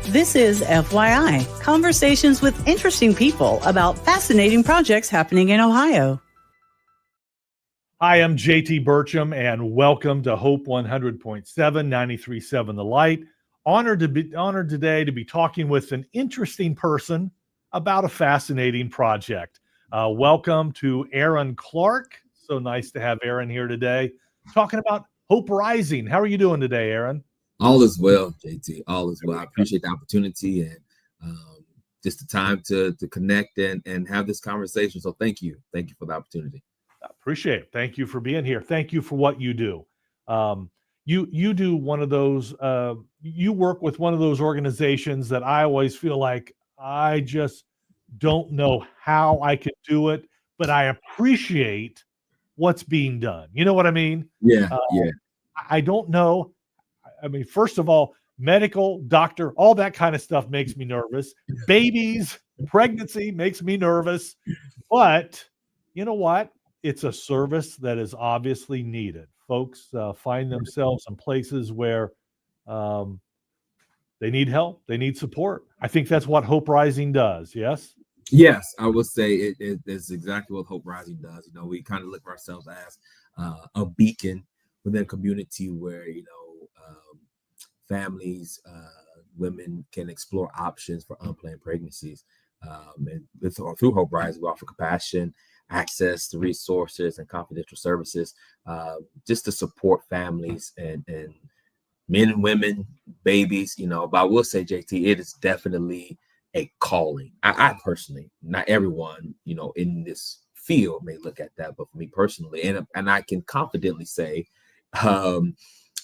This is FYI, conversations with interesting people about fascinating projects happening in Ohio. Hi, I'm JT Burcham, and welcome to Hope 100.7, 93.7 The Light. Honored today to be talking with an interesting person about a fascinating project. Welcome to Aaron Clark. So nice to have Aaron here today, talking about Hope Rising. How are you doing today, Aaron? All is well, JT. All is well. I appreciate the opportunity and just the time to connect and have this conversation. So thank you. Thank you for the opportunity. I appreciate it. Thank you for being here. Thank you for what you do. You do one of those. You work with one of those organizations that I always feel like I just don't know how I could do it, but I appreciate what's being done. You know what I mean? Yeah. I don't know. I mean, first of all, medical, doctor, all that kind of stuff makes me nervous. Babies, pregnancy makes me nervous. But you know what? It's a service that is obviously needed. Folks find themselves in places where they need help, they need support. I think that's what Hope Rising does. Yes? Yes, I would say it's exactly what Hope Rising does. You know, we kind of look at ourselves as a beacon within a community where, families, women can explore options for unplanned pregnancies. And through Hope Rising, we offer compassion, access to resources, and confidential services just to support families and men and women, babies. But I will say, JT, it is definitely a calling. I personally, not everyone, in this field may look at that, but for me personally, and I can confidently say,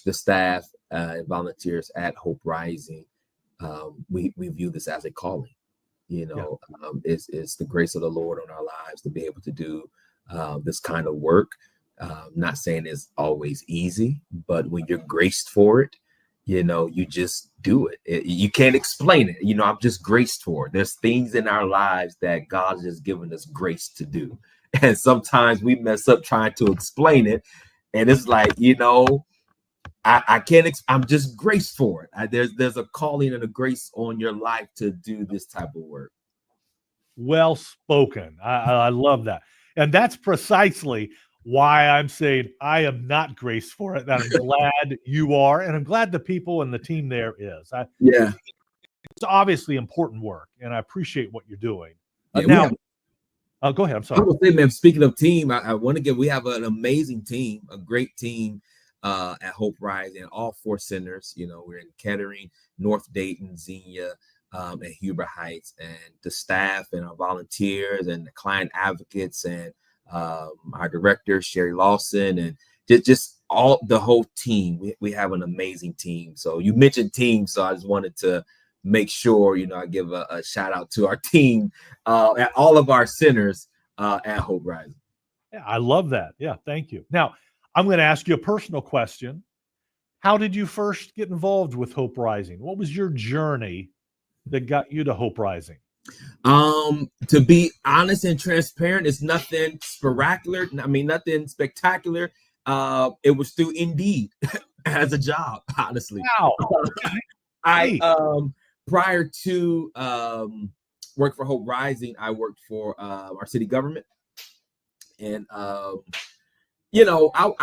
the staff and volunteers at Hope Rising, we view this as a calling. It's the grace of the Lord on our lives to be able to do this kind of work. Not saying it's always easy, but when you're graced for it, you just do it. You can't explain it. I'm just graced for it. There's things in our lives that God has given us grace to do. And sometimes we mess up trying to explain it. And it's like, I can't. I'm just graced for it. There's a calling and a grace on your life to do this type of work. Well spoken. I love that, and that's precisely why I'm saying I am not graced for it. And I'm glad you are, and I'm glad the people and the team there is. It's obviously important work, and I appreciate what you're doing. Now, go ahead. I'm sorry. I will say, man. Speaking of team, I want to give. We have an amazing team, a great team. At Hope Rising and all four centers. We're in Kettering, North Dayton, Xenia, and Huber Heights, and the staff and our volunteers and the client advocates and our director, Sherry Lawson, and just all the whole team. We have an amazing team. So you mentioned team, so I just wanted to make sure, I give a shout out to our team at all of our centers at Hope Rising. Yeah, I love that. Yeah, thank you. Now, I'm going to ask you a personal question. How did you first get involved with Hope Rising? What was your journey that got you to Hope Rising? To be honest and transparent, it's nothing spectacular. Nothing spectacular. It was through Indeed as a job, honestly. Wow. I prior to work for Hope Rising, I worked for our city government. And I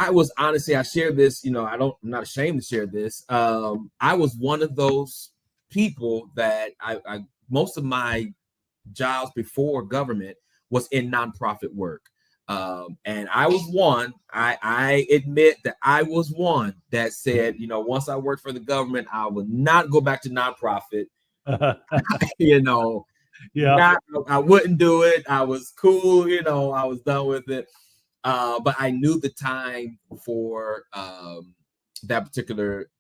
was honestly, I share this, I'm not ashamed to share this. I was one of those people that I most of my jobs before government was in nonprofit work. And I was one, I admit that I was one that said, once I worked for the government, I would not go back to nonprofit. I wouldn't do it. I was cool, I was done with it. But I knew the time for that particular,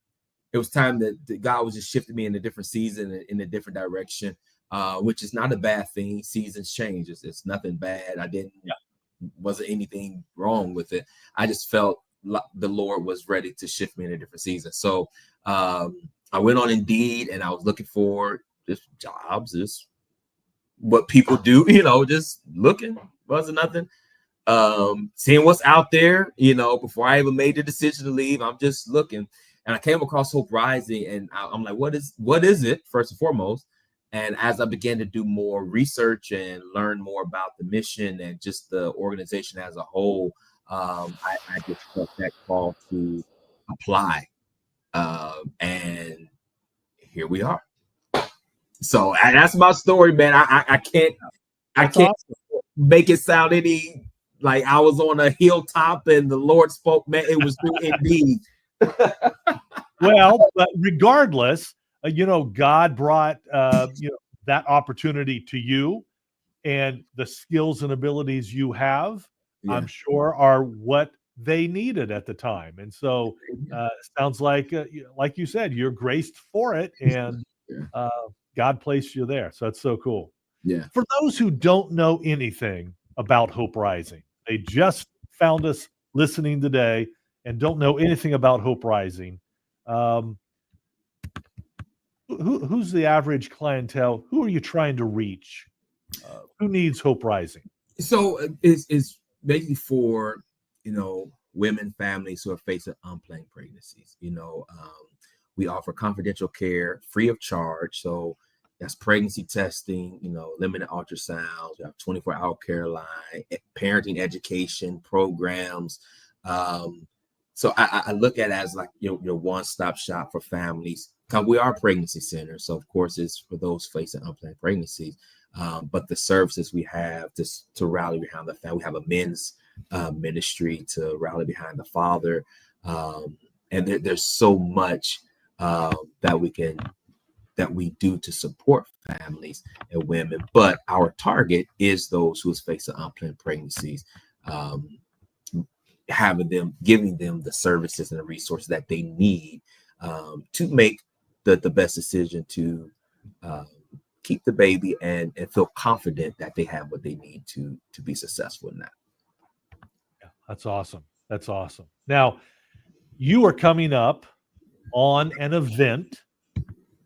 it was time that God was just shifting me in a different season, in a different direction, which is not a bad thing. Seasons change. It's nothing bad. Wasn't anything wrong with it. I just felt like the Lord was ready to shift me in a different season. So I went on Indeed and I was looking for just jobs, just what people do, just looking, wasn't nothing. Seeing what's out there, before I even made the decision to leave, I'm just looking. And I came across Hope Rising, and I'm like, what is it, first and foremost? And as I began to do more research and learn more about the mission and just the organization as a whole, I just felt that call to apply. And here we are. So that's my story, man. I can't Awesome. make it sound any like I was on a hilltop and the Lord spoke, man. It was through indeed. Well, but regardless, God brought that opportunity to you, and the skills and abilities you have, Yeah. I'm sure, are what they needed at the time. And so, sounds like you said, you're graced for it, and God placed you there. So that's so cool. Yeah. For those who don't know anything about Hope Rising, they just found us listening today and don't know anything about Hope Rising. Who's the average clientele? Who are you trying to reach? Who needs Hope Rising? So it's basically for, women, families who are facing unplanned pregnancies. We offer confidential care free of charge. So that's pregnancy testing, limited ultrasounds. We have 24-hour care line, parenting education programs. So I look at it as like your one-stop shop for families. Because we are a pregnancy center, so of course it's for those facing unplanned pregnancies. But the services we have to rally behind the family. We have a men's ministry to rally behind the father, and there's so much that we do to support families and women. But our target is those who's facing unplanned pregnancies. Giving them the services and the resources that they need to make the best decision to keep the baby and feel confident that they have what they need to be successful in that. Yeah, that's awesome. That's awesome. Now, you are coming up on an event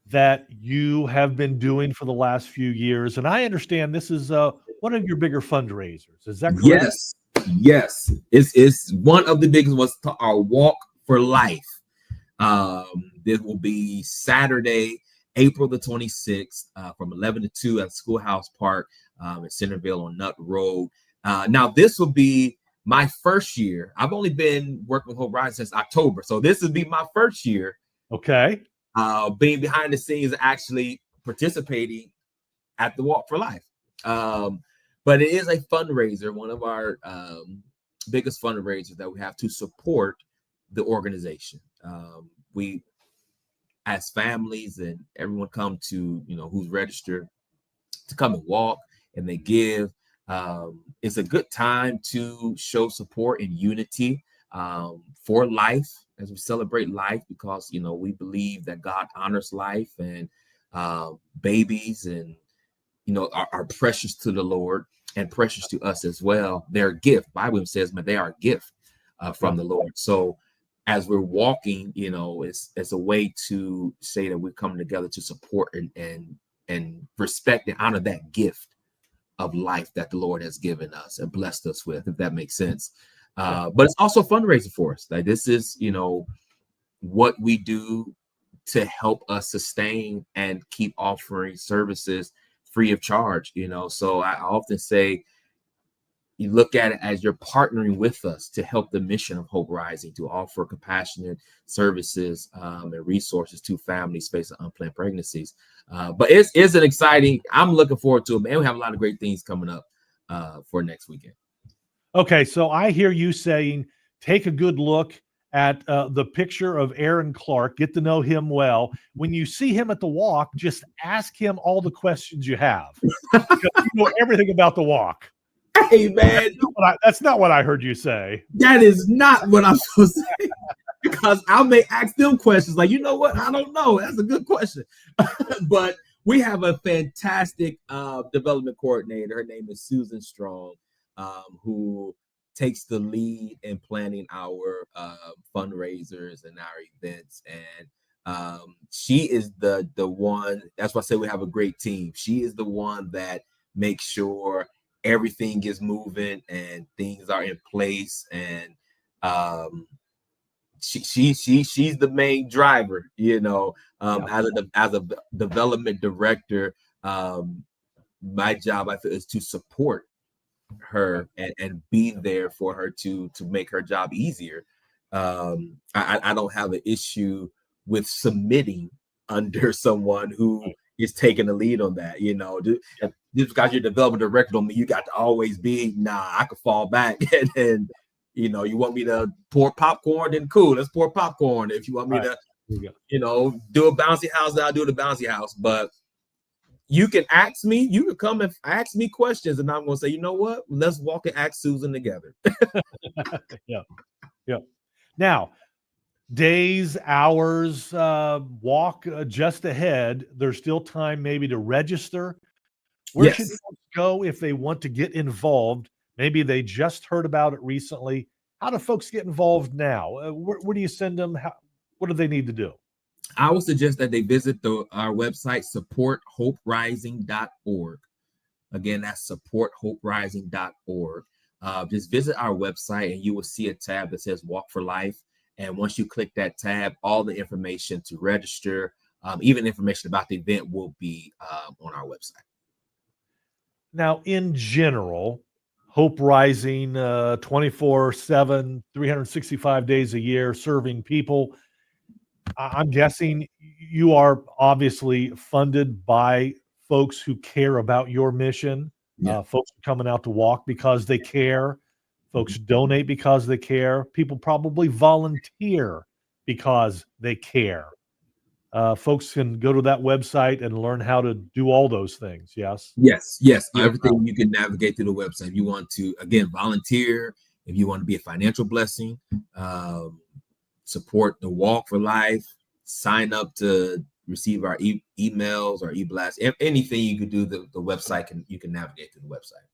that you have been doing for the last few years, and I understand this is one of your bigger fundraisers. Is that correct? Yes. It's one of the biggest ones, our Walk for Life. This will be Saturday, April the 26th, from 11 to 2 at Schoolhouse Park in Centerville on Nutt Road. Now, this will be my first year. I've only been working with Hope Rising since October, so this will be my first year. Okay. Being behind the scenes, actually participating at the Walk for Life. But it is a fundraiser, one of our biggest fundraisers that we have to support the organization. We, as families and everyone come to, who's registered to come and walk, and they give. It's a good time to show support and unity for life as we celebrate life, because, we believe that God honors life, and babies and, are precious to the Lord and precious to us as well. They're a gift. Bible says, man, they are a gift from the Lord. So as we're walking, it's a way to say that we're coming together to support and respect and honor that gift of life that the Lord has given us and blessed us with, if that makes sense. But it's also fundraising for us. Like, this is, what we do to help us sustain and keep offering services free of charge. So I often say, you look at it as you're partnering with us to help the mission of Hope Rising, to offer compassionate services and resources to families facing unplanned pregnancies. But it's an exciting, I'm looking forward to it, man. We have a lot of great things coming up for next weekend. Okay, so I hear you saying, take a good look at the picture of Aaron Clark, get to know him well. When you see him at the walk, just ask him all the questions you have. Because you know everything about the walk. Hey, man. That's not what I heard you say. That is not what I'm supposed to say. Because I may ask them questions like, you know what? I don't know. That's a good question. But we have a fantastic development coordinator. Her name is Susan Strong, who takes the lead in planning our fundraisers and our events. And she is the one. That's why I say we have a great team. She is the one that makes sure everything is moving and things are in place. And she's the main driver, as a development director. My job, I feel, is to support her and be there for her to make her job easier. I don't have an issue with submitting under someone who is taking the lead on that. Just because you're development director don't mean you got to always be, I could fall back and you want me to pour popcorn, then cool, let's pour popcorn. If you want me to, do a bouncy house, then I'll do the bouncy house. But you can come and ask me questions, and I'm going to say, you know what? Let's walk and ask Susan together. Yeah. Now, days, hours, walk just ahead. There's still time maybe to register. Where should folks go if they want to get involved? Maybe they just heard about it recently. How do folks get involved now? Where do you send them? What do they need to do? I would suggest that they visit our website, supporthoperising.org. Again, that's supporthoperising.org. Just visit our website and you will see a tab that says Walk for Life. And once you click that tab, all the information to register, even information about the event, will be on our website. Now, in general, Hope Rising, 24/7, 365 days a year, serving people. I'm guessing you are obviously funded by folks who care about your mission. Folks are coming out to walk because they care. Folks donate because they care. People probably volunteer because they care. Folks can go to that website and learn how to do all those things. Yes. Everything you can navigate through the website. If you want to, again, volunteer, if you want to be a financial blessing, support the Walk for Life, sign up to receive our emails or e-blasts, anything you could do, the website you can navigate through the website.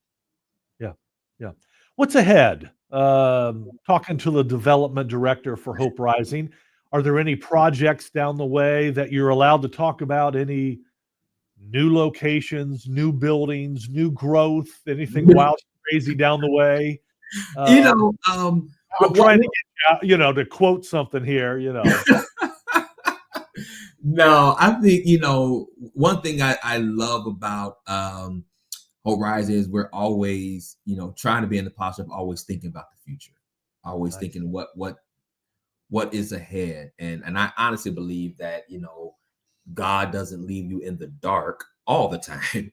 Yeah. What's ahead? Talking to the development director for Hope Rising, are there any projects down the way that you're allowed to talk about? Any new locations, new buildings, new growth, anything wild, crazy down the way? I'm trying to get to quote something here, No, I think, one thing I love about Hope Rising is we're always, trying to be in the posture of always thinking about the future, always thinking what is ahead. And I honestly believe that, God doesn't leave you in the dark all the time,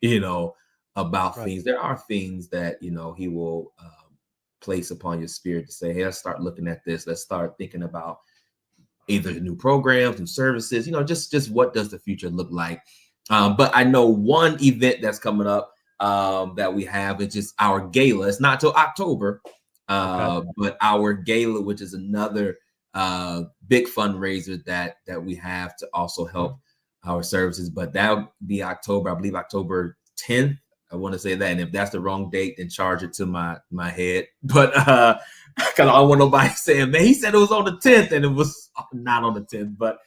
about things. There are things that, he will place upon your spirit to say, hey, let's start looking at this. Let's start thinking about either new programs, new services, just what does the future look like? But I know one event that's coming up that we have is just our gala. It's not till October, but our gala, which is another big fundraiser that we have to also help our services. But that'll be October, I believe October 10th. I want to say that. And if that's the wrong date, then charge it to my head. But because I don't want nobody saying, man, he said it was on the 10th and it was not on the 10th. But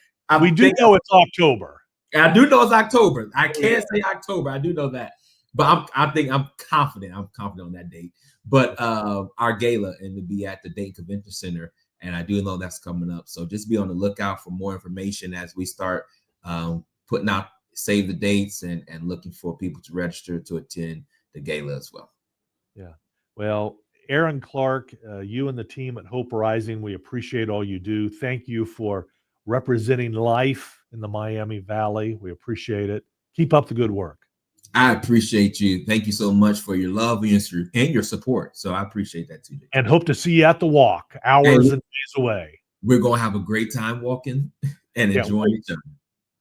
we do know it's October. I do know it's October. I can't say October. I do know that. But I'm confident. I'm confident on that date. But our gala, and to be at the Dayton Convention Center. And I do know that's coming up. So just be on the lookout for more information as we start putting out, save the dates and looking for people to register to attend the gala as well. Yeah. Well, Aaron Clark, you and the team at Hope Rising, we appreciate all you do. Thank you for representing life in the Miami Valley. We appreciate it. Keep up the good work. I appreciate you. Thank you so much for your love and your support. So I appreciate that too. And hope to see you at the walk, hours and days away. We're going to have a great time walking and enjoying each other.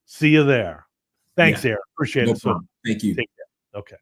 See you there. Thanks, Aaron. Appreciate it. Problem. Thank you. Take care. Okay.